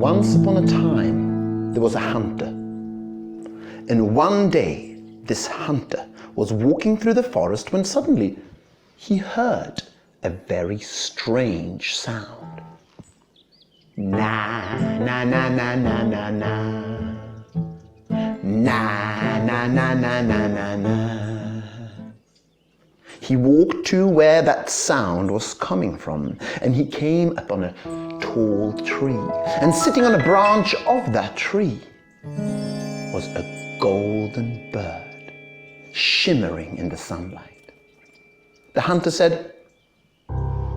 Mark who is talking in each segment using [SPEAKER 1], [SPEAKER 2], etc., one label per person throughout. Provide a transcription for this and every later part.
[SPEAKER 1] Once upon a time, there was a hunter. And one day, this hunter was walking through the forest when suddenly he heard a very strange sound. Na, na, na, na, na, na, na. Na, na, na, na, na, na, na. He walked to where that sound was coming from, and he came upon a tall tree. And sitting on a branch of that tree was a golden bird, shimmering in the sunlight. The hunter said,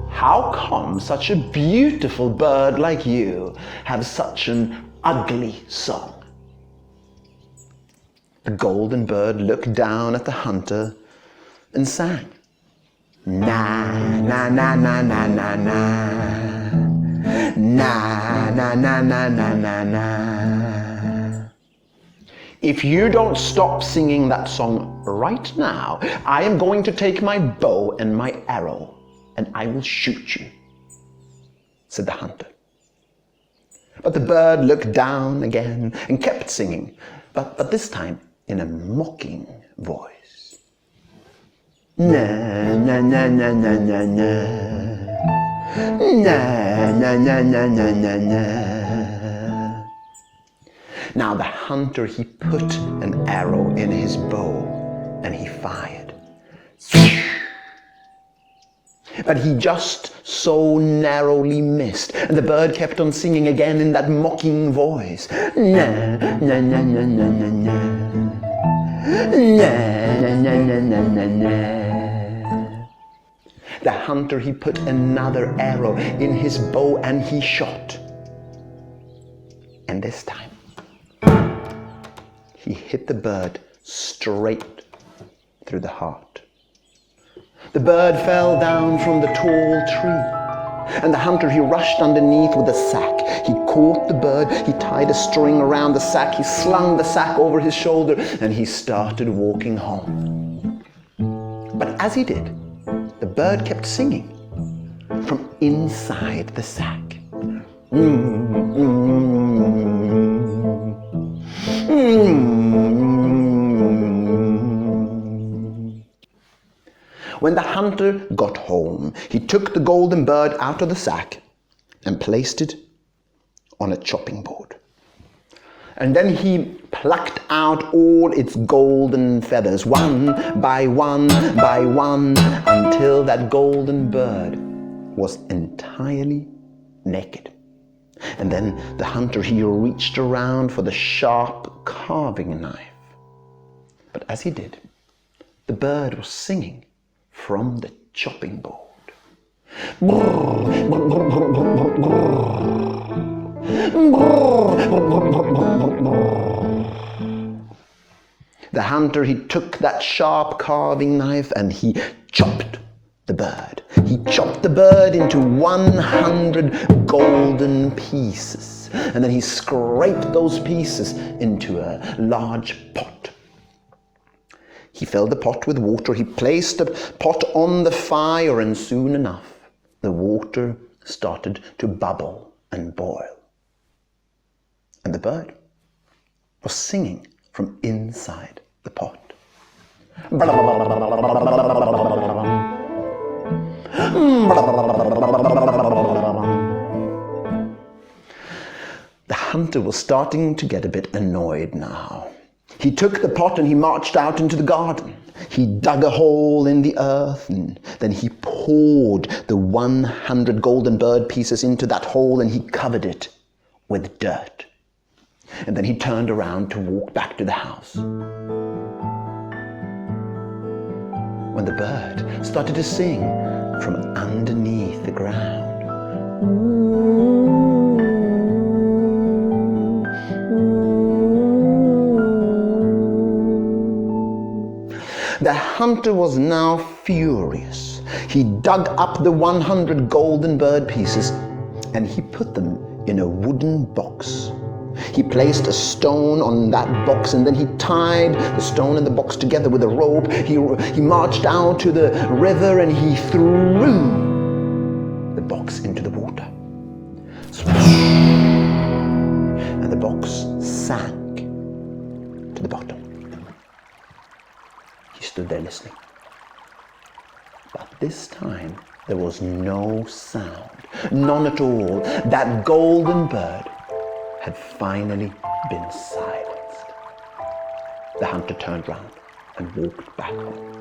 [SPEAKER 1] "How come such a beautiful bird like you have such an ugly song?" The golden bird looked down at the hunter and sang. Na, na, na, na, na, na, na. Na, na, na, na, na, na, na. If you don't stop singing that song right now, I am going to take my bow and my arrow and I will shoot you, said the hunter. But the bird looked down again and kept singing, but this time in a mocking voice. Na, na, na, na, na, na, na. Na, na, na, na, na, na, na. Now the hunter, he put an arrow in his bow and he fired. But he just so narrowly missed, and the bird kept on singing again in that mocking voice. Na, na, na, na, na, na, na. Na, na, na, na, na, na, na. The hunter, he put another arrow in his bow and he shot. And this time, he hit the bird straight through the heart. The bird fell down from the tall tree, and the hunter, he rushed underneath with a sack. He caught the bird, he tied a string around the sack, he slung the sack over his shoulder, and he started walking home. But as he did, the bird kept singing from inside the sack. When the hunter got home, he took the golden bird out of the sack and placed it on a chopping board. And then he plucked out all its golden feathers, one by one, until that golden bird was entirely naked. And then the hunter, he reached around for the sharp carving knife. But as he did, the bird was singing from the chopping board. The hunter, he took that sharp carving knife and he chopped the bird. He chopped the bird into 100 golden pieces, and then he scraped those pieces into a large pot. He filled the pot with water. He placed the pot on the fire, and soon enough, the water started to bubble and boil. And the bird was singing from inside the pot. The hunter was starting to get a bit annoyed now. He took the pot and he marched out into the garden. He dug a hole in the earth, and then he poured the 100 golden bird pieces into that hole, and he covered it with dirt. And then he turned around to walk back to the house, when the bird started to sing from underneath the ground. The hunter was now furious. He dug up the 100 golden bird pieces and he put them in a wooden box. He placed a stone on that box, and then he tied the stone and the box together with a rope. He marched out to the river and he threw the box into the water. Splash! the box sank to the bottom. He stood there listening. But this time there was no sound, none at all. That golden bird had finally been silenced. The hunter turned round and walked back home.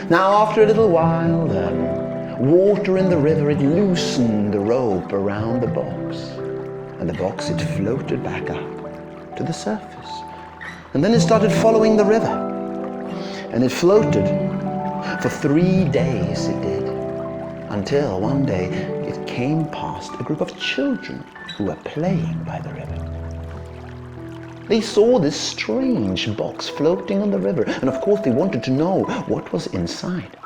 [SPEAKER 1] Now after a little while, water in the river, it loosened the rope around the box, and the box, it floated back up to the surface. And then it started following the river, and it floated for 3 days, it did, until one day it came past a group of children who were playing by the river. They saw this strange box floating on the river, and of course they wanted to know what was inside.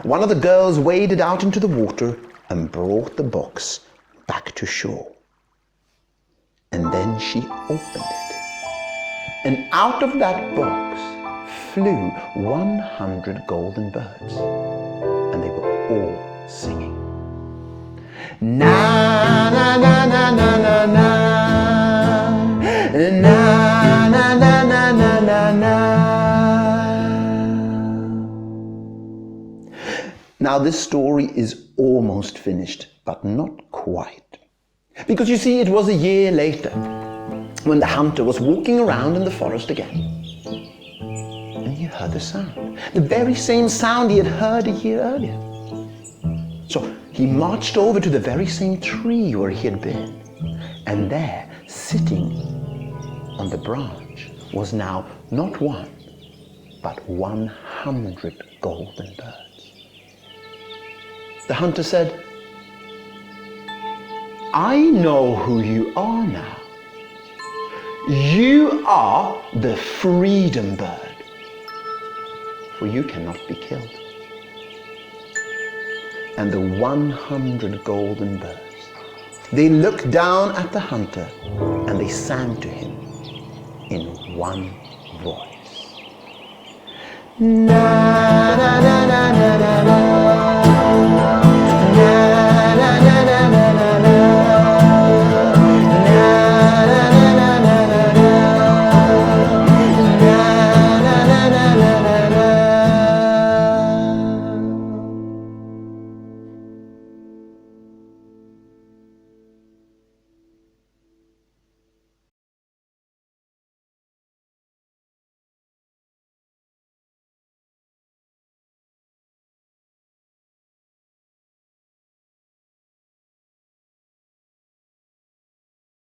[SPEAKER 1] One of the girls waded out into the water and brought the box back to shore. And then she opened it, and out of that box flew 100 golden birds, and they were all singing. Na na na na na na na. Na na na na na na na. Now this story is almost finished, but not quite. Because you see, it was a year later when the hunter was walking around in the forest again. And he heard the sound, the very same sound he had heard a year earlier. So he marched over to the very same tree where he had been, and there, sitting on the branch, was now not one, but 100 golden birds. The hunter said, "I know who you are now. You are the freedom bird, for you cannot be killed." And the 100 golden birds, they looked down at the hunter and they sang to him in one voice. Na na na na na na na.